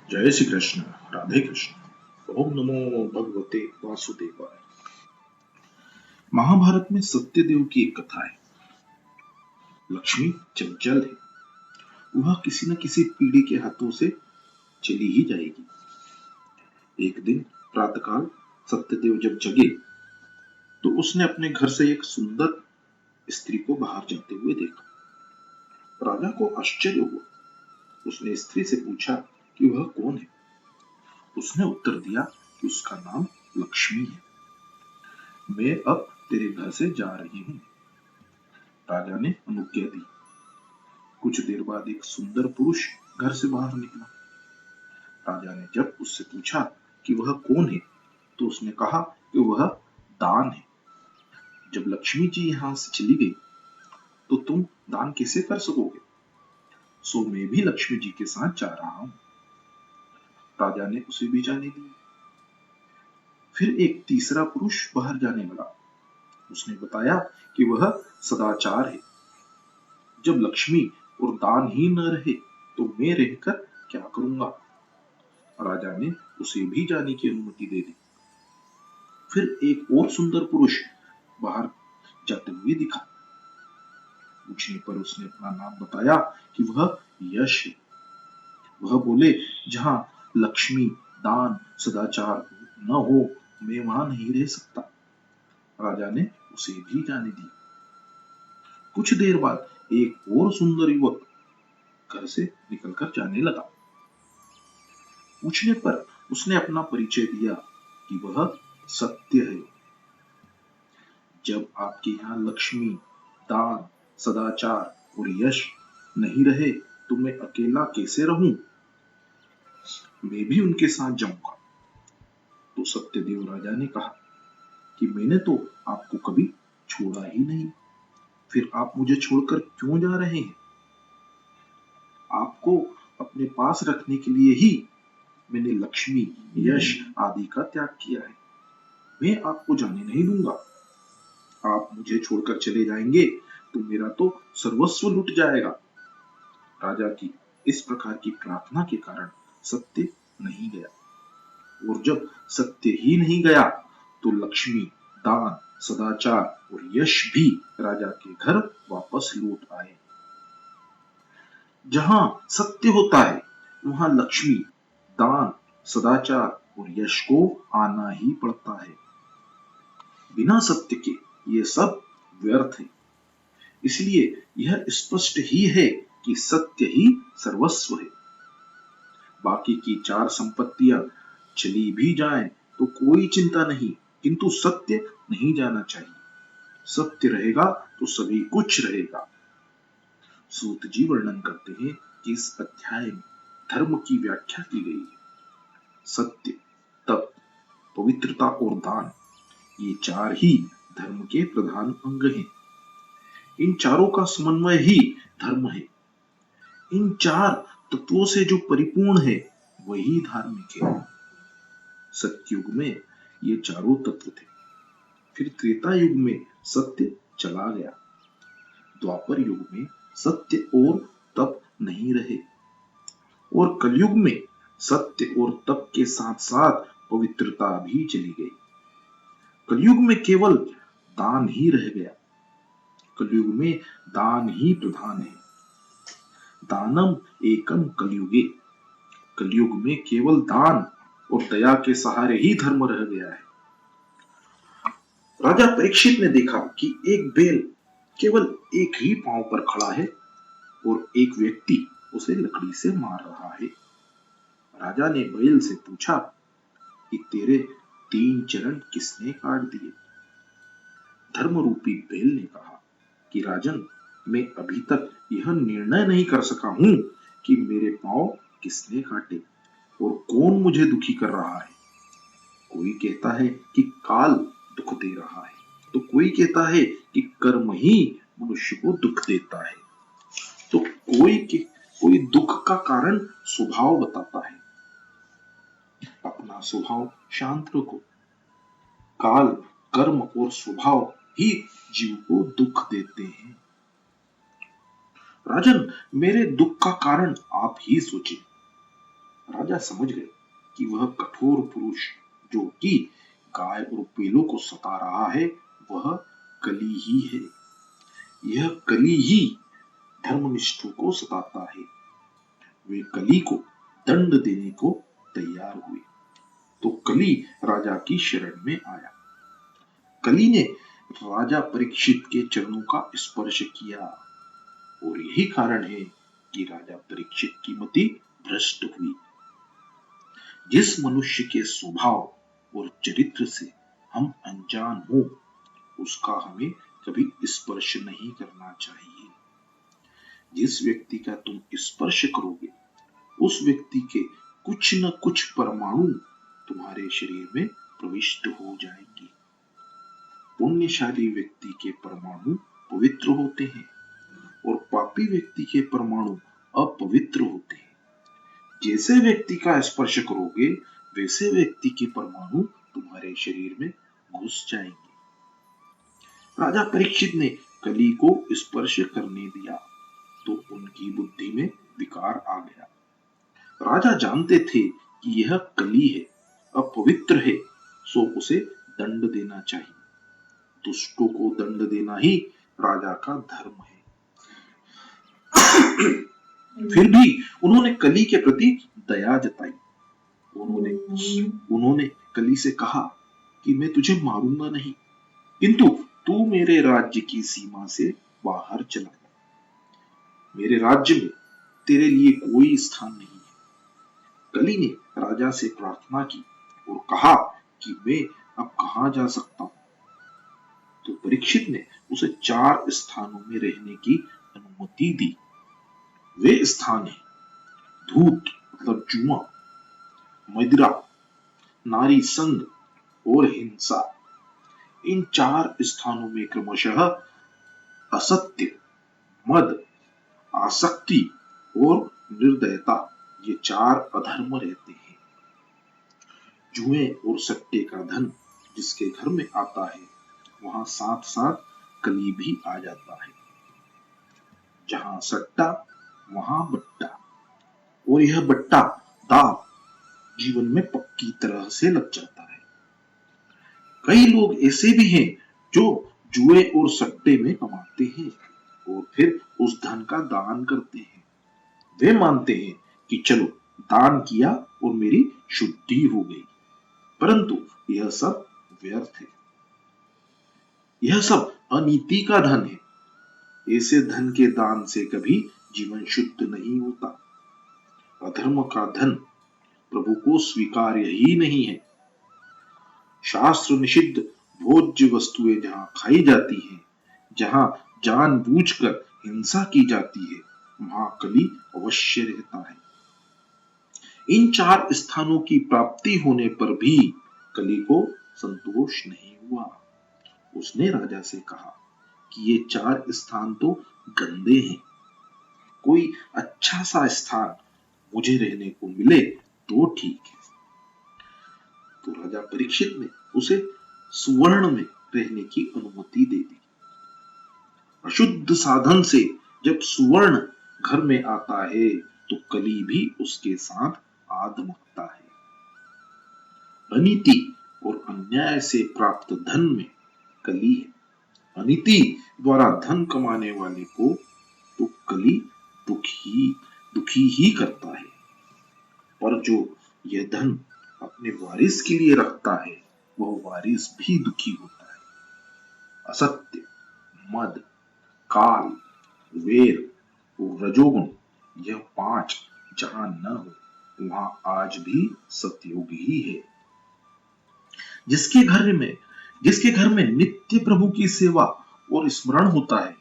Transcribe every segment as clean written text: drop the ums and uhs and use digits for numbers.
जय श्री कृष्ण। राधे कृष्ण। ओम नमो भगवते वासुदेवाय। महाभारत में सत्यदेव की एक कथा है। लक्ष्मी चंचल है, वह किसी न किसी पीढ़ी के हाथों से चली ही जाएगी। एक दिन प्रातःकाल सत्यदेव जब जगे तो उसने अपने घर से एक सुंदर स्त्री को बाहर जाते हुए देखा। राजा को आश्चर्य हुआ। उसने स्त्री से पूछा कि वह कौन है। उसने उत्तर दिया कि उसका नाम लक्ष्मी है। मैं अब तेरे घर से जा रही हूँ। राजा ने अनुज्ञा दी। कुछ देर बाद एक सुंदर पुरुष घर से बाहर निकला। राजा ने जब उससे पूछा कि वह कौन है तो उसने कहा कि वह दान है। जब लक्ष्मी जी यहाँ से चली गई तो तुम दान कैसे कर सकोगे? सो मैं भी लक्ष्मी जी के साथ जा रहा हूँ। राजा ने उसे भी जाने दिया। फिर एक तीसरा पुरुष बाहर जाने लगा। उसने बताया कि वह सदाचार है। जब लक्ष्मी और दान ही न रहे तो मैं रहकर क्या करूंगा? राजा ने उसे भी जाने की अनुमति दे दी। फिर एक और सुंदर पुरुष बाहर जाते हुए दिखा। पूछने पर उसने अपना नाम बताया कि वह यश है। वह बोले, जहां लक्ष्मी, दान, सदाचार न हो मैं वहां नहीं रह सकता। राजा ने उसे भी जाने दी। कुछ देर बाद एक और सुंदर युवक घर से निकलकर जाने लगा। पूछने पर उसने अपना परिचय दिया कि वह सत्य है। जब आपके यहाँ लक्ष्मी, दान, सदाचार और यश नहीं रहे तो मैं अकेला कैसे रहूं? मैं भी उनके साथ जाऊंगा। तो सत्यदेव राजा ने कहा कि मैंने तो आपको कभी छोड़ा ही नहीं, फिर आप मुझे छोड़कर क्यों जा रहे हैं? आपको अपने पास रखने के लिए ही मैंने लक्ष्मी, यश आदि का त्याग किया है। मैं आपको जाने नहीं दूंगा। आप मुझे छोड़कर चले जाएंगे तो मेरा तो सर्वस्व लुट जाएगा। राजा की इस प्रकार की प्रार्थना के कारण सत्य नहीं गया। और जब सत्य ही नहीं गया तो लक्ष्मी, दान, सदाचार और यश भी राजा के घर वापस लौट आए। जहां सत्य होता है वहां लक्ष्मी, दान, सदाचार और यश को आना ही पड़ता है। बिना सत्य के ये सब व्यर्थ है। इसलिए यह स्पष्ट ही है कि सत्य ही सर्वस्व है। बाकी की चार संपत्तियां चली भी जाएं तो कोई चिंता नहीं, किंतु सत्य नहीं जाना चाहिए। सत्य रहेगा तो सभी कुछ रहेगा। सूत जी वर्णन करते हैं कि इस अध्याय में धर्म की व्याख्या की गई है। सत्य, तप, पवित्रता और दान, ये चार ही धर्म के प्रधान अंग हैं। इन चारों का समन्वय ही धर्म है। इन चार तत्वों से जो परिपूर्ण है वही धार्मिक है। सत्युग में ये चारों तत्व थे। फिर त्रेता युग में सत्य चला गया। द्वापर युग में सत्य और तप नहीं रहे और कलयुग में सत्य और तप के साथ साथ पवित्रता भी चली गई। कलयुग में केवल दान ही रह गया। कलयुग में दान ही प्रधान है। दानम एकम कलयुगे। कलयुग में केवल दान और दया के सहारे ही धर्म रह गया है। राजा परीक्षित ने देखा कि एक बैल केवल एक ही पांव पर खड़ा है और एक व्यक्ति उसे लकड़ी से मार रहा है। राजा ने बैल से पूछा कि तेरे तीन चरण किसने काट दिए? धर्म रूपी बैल ने कहा कि राजन, मैं अभी तक यह निर्णय नहीं कर सका हूं कि मेरे पांव किसने काटे और कौन मुझे दुखी कर रहा है। कोई कहता है कि काल दुख दे रहा है तो कोई कहता है कि कर्म ही मनुष्य को दुख देता है। तो कोई दुख का कारण स्वभाव बताता है। अपना स्वभाव शांत रखो। काल, कर्म और स्वभाव ही जीव को दुख देते हैं। राजन, मेरे दुख का कारण आप ही सोचिए। राजा समझ गए कि वह कठोर पुरुष जो कि गाय और बैलों को सता रहा है वह कली ही है। यह कली ही धर्मनिष्ठों को सताता है। वे कली को दंड देने को तैयार हुए तो कली राजा की शरण में आया। कली ने राजा परीक्षित के चरणों का स्पर्श किया और यही कारण है कि राजा परीक्षित की मति भ्रष्ट हुई। जिस मनुष्य के स्वभाव और चरित्र से हम अनजान हो उसका हमें कभी स्पर्श नहीं करना चाहिए। जिस व्यक्ति का तुम स्पर्श करोगे उस व्यक्ति के कुछ न कुछ परमाणु तुम्हारे शरीर में प्रविष्ट हो जाएंगे। पुण्यशाली व्यक्ति के परमाणु पवित्र होते हैं और पापी व्यक्ति के परमाणु अपवित्र होते हैं। जैसे व्यक्ति का स्पर्श करोगे वैसे व्यक्ति के परमाणु तुम्हारे शरीर में घुस जाएंगे। राजा परीक्षित ने कली को स्पर्श करने दिया तो उनकी बुद्धि में विकार आ गया। राजा जानते थे कि यह कली है, अपवित्र है, सो उसे दंड देना चाहिए। दुष्टों को दंड देना ही राजा का धर्म है। फिर भी उन्होंने कली के प्रति दया जताई। उन्होंने कली से कहा कि मैं तुझे मारूंगा नहीं, किंतु तू मेरे राज्य की सीमा से बाहर चला जा। मेरे राज्य में तेरे लिए कोई स्थान नहीं है। कली ने राजा से प्रार्थना की और कहा कि मैं अब कहां जा सकता हूं। तो परीक्षित ने उसे 4 स्थानों में रहने की अनुमति दी। वे स्थान है धूत मतलब जुआ, मदिरा, नारी संग और हिंसा। इन 4 स्थानों में क्रमशः असत्य, मद, आसक्ति और निर्दयता ये 4 अधर्म रहते हैं। जुए और सट्टे का धन जिसके घर में आता है वहां साथ साथ कली भी आ जाता है। जहां सट्टा वहां बट्टा, और यह बट्टा दांव जीवन में पक्की तरह से लग जाता है। कई लोग ऐसे भी हैं जो जुए और सट्टे में कमाते हैं और फिर उस धन का दान करते हैं। वे मानते हैं कि चलो दान किया और मेरी शुद्धि हो गई, परंतु यह सब व्यर्थ है। यह सब अनीति का धन है। ऐसे धन के दान से कभी जीवन शुद्ध नहीं होता। अधर्म का धन प्रभु को स्वीकार्य ही नहीं है। शास्त्र निषिद्ध भोज्य वस्तुएं जहां खाई जाती हैं, जहां जानबूझकर हिंसा की जाती है, वहां कली अवश्य रहता है। इन 4 स्थानों की प्राप्ति होने पर भी कली को संतोष नहीं हुआ। उसने राजा से कहा कि ये 4 स्थान तो गंदे हैं, कोई अच्छा सा स्थान मुझे रहने को मिले तो ठीक है। तो राजा परीक्षित ने उसे सुवर्ण में रहने की अनुमति दे दी। अशुद्ध साधन से जब सुवर्ण घर में आता है तो कली भी उसके साथ आधमकता है। अनीति और अन्याय से प्राप्त धन में कली है। अनीति द्वारा धन कमाने वाले को तो कली दुखी ही करता है, पर जो यह धन अपने वारिस के लिए रखता है वह वारिस भी दुखी होता है। असत्य, मद, काल, वेर और रजोगुण यह 5 जहां न हो वहां आज भी सतयुग ही है। जिसके घर में नित्य प्रभु की सेवा और स्मरण होता है,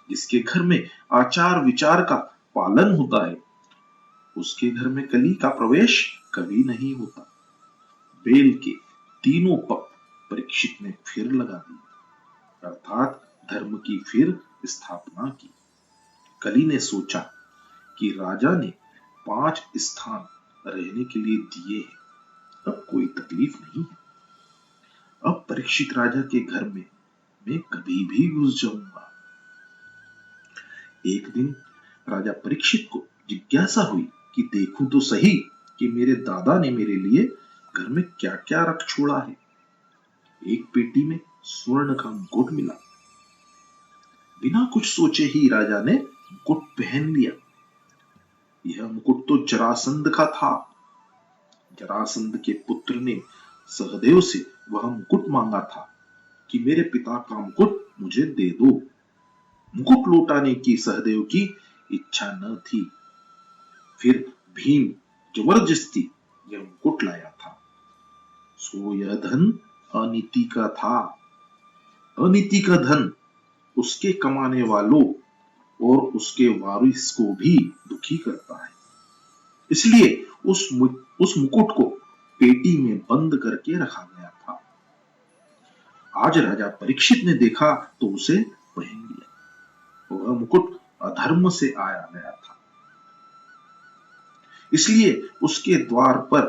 जिसके घर में आचार विचार का पालन होता है, उसके घर में कली का प्रवेश कभी नहीं होता। बेल के तीनों पक परीक्षित ने फिर लगा दी, अर्थात धर्म की फिर स्थापना की। कली ने सोचा कि राजा ने 5 स्थान रहने के लिए दिए हैं, अब कोई तकलीफ नहीं है। अब परीक्षित राजा के घर में मैं कभी भी घुस जाऊंगा। एक दिन राजा परीक्षित को जिज्ञासा हुई कि देखूं तो सही कि मेरे दादा ने मेरे लिए घर में क्या क्या रख छोड़ा है। एक पेटी में स्वर्ण का मुकुट मिला। बिना कुछ सोचे ही राजा ने मुकुट पहन लिया। यह मुकुट तो जरासंध का था। जरासंध के पुत्र ने सहदेव से वह मुकुट मांगा था कि मेरे पिता का मुकुट मुझे दे दो। मुकुट लौटाने की सहदेव की इच्छा न थी। फिर भीम जबरदस्ती यह मुकुट लाया था। सो यह धन अनीति का था। अनीति का धन उसके कमाने वालों और उसके वारिस को भी दुखी करता है। इसलिए उस मुकुट को पेटी में बंद करके रखा गया था। आज राजा परीक्षित ने देखा तो उसे पहन लिया। वह मुकुट अधर्म से आया गया था, इसलिए उसके द्वार पर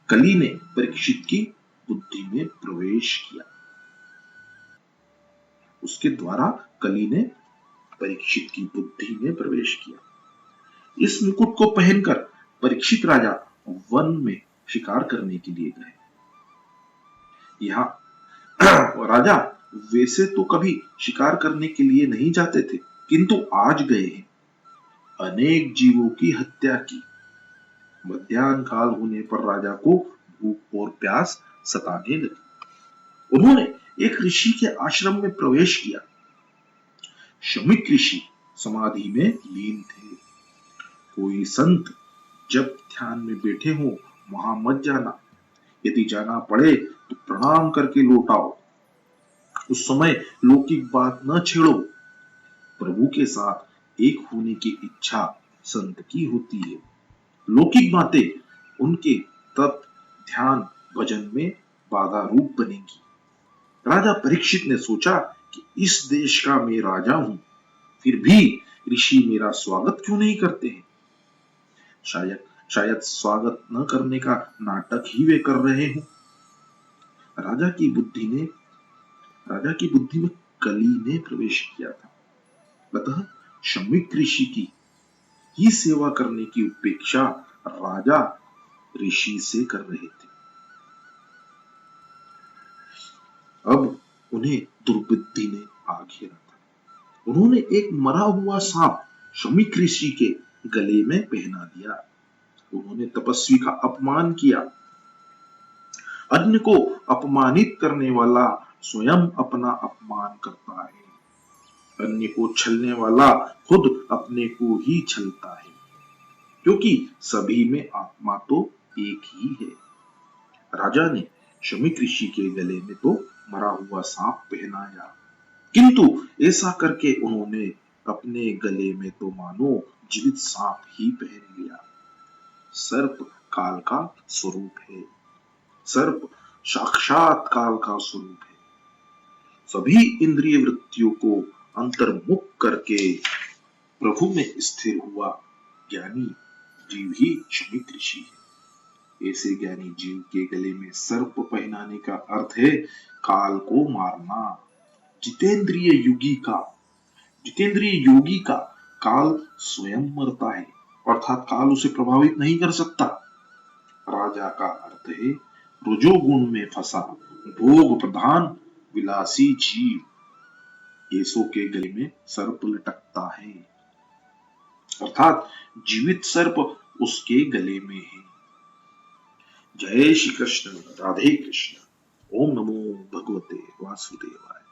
कली ने परीक्षित की बुद्धि में प्रवेश किया। उसके द्वारा कली ने परीक्षित की बुद्धि में प्रवेश किया। इस मुकुट को पहनकर परीक्षित राजा वन में शिकार करने के लिए गए। यहाँ राजा वैसे तो कभी शिकार करने के लिए नहीं जाते थे, किंतु आज गए हैं। अनेक जीवों की हत्या की। मध्याह्न काल होने पर राजा को भूख और प्यास सताने लगी। उन्होंने एक ऋषि के आश्रम में प्रवेश किया। शमीक ऋषि समाधि में लीन थे। कोई संत जब ध्यान में बैठे हो वहां मत जाना। यदि जाना पड़े तो प्रणाम करके लौट आओ। उस समय लौकिक बात न छेड़ो। प्रभु के साथ एक होने की इच्छा संत की होती है। लौकिक बातें उनके तप, ध्यान, भजन में बाधा रूप बनेगी। राजा परीक्षित ने सोचा कि इस देश का मैं राजा हूं, फिर भी ऋषि मेरा स्वागत क्यों नहीं करते हैं। शायद स्वागत न करने का नाटक ही वे कर रहे हो। राजा की बुद्धि में कली ने प्रवेश किया था। अतः शमीक ऋषि की ही सेवा करने की उपेक्षा राजा ऋषि से कर रहे थे। अब उन्हें दुर्बुद्धि ने आ घेरा था। उन्होंने एक मरा हुआ सांप शमीक ऋषि के गले में पहना दिया। उन्होंने तपस्वी का अपमान किया। अन्य को अपमानित करने वाला स्वयं अपना अपमान करता है। अन्य को छलने वाला खुद अपने को ही छलता है, क्योंकि सभी में आत्मा तो एक ही है। राजा ने शमीक ऋषि के गले में तो मरा हुआ सांप पहनाया, किंतु ऐसा करके उन्होंने अपने गले में तो मानो जीवित सांप ही पहन लिया। सर्प काल का स्वरूप है। सर्प साक्षात काल का स्वरूप है। सभी इंद्रिय वृत्तियों को अंतर्मुख करके प्रभु में स्थिर हुआ ज्ञानी जीव ही शमीक ऋषि है। ऐसे ज्ञानी जीव के गले में सर्प पहनाने का अर्थ है काल को मारना। जितेंद्रिय योगी का काल स्वयं मरता है, अर्थात काल उसे प्रभावित नहीं कर सकता। राजा का अर्थ है रजोगुण में फंसा भोग प्रधान विलासी जीव। ऐसों के गले में सर्प लटकता है, अर्थात जीवित सर्प उसके गले में है। जय श्री कृष्ण, राधे कृष्ण। ओम नमो भगवते वासुदेवाय।